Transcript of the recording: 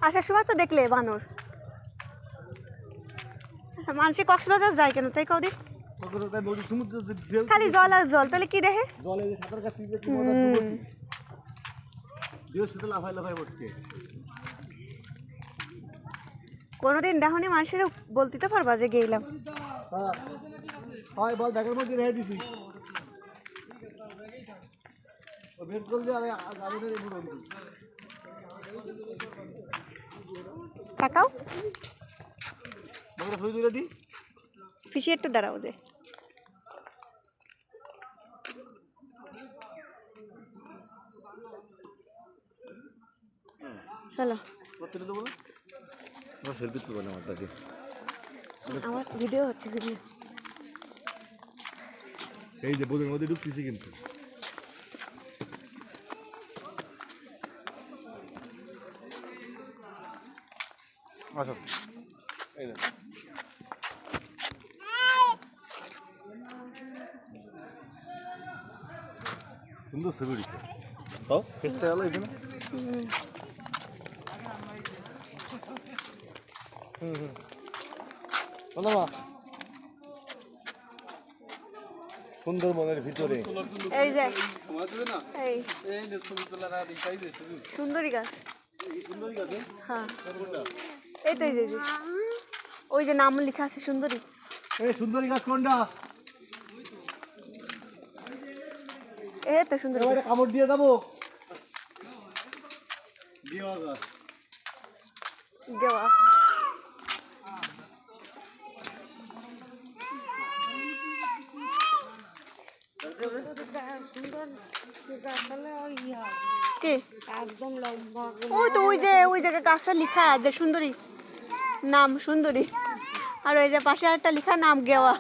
আসার সময় তো দেখলে বানর। মানুষে কক্সবাজার যায় কেন তাই কদিন? খালি জল আর জল, তাহলে কি দেখে? কোনোদিন দেখনি মানুষের বলতে তো পারবা যে গেলাম। তাকাও পিছিয়ে একটু দাঁড়াও যে চলো আমার ভিডিও হচ্ছে ভিডিও। এই যে বোধের মধ্যে ঢুকতেছি কিন্তু আচ্ছা এই যে সুন্দর ছবি দিছে তাও ফেসটা গেল এখানে সুন্দরবনের ভিতরে এই যে এই সুন্দরী গাছ। হ্যাঁ এই তো এই যে ওই যে নাম লেখা আছে সুন্দরী। এই সুন্দরী গাছ কোনটা? এই তো সুন্দরী গাছ। কামড় দিয়ে যাবো দেওয়া কি একদম লম্বা। ওই তো ওই জায়গায় গাছটা লেখা যে সুন্দরী, নাম সুন্দরী। আর ওই যে পাশে একটা লেখা নাম গেওয়া।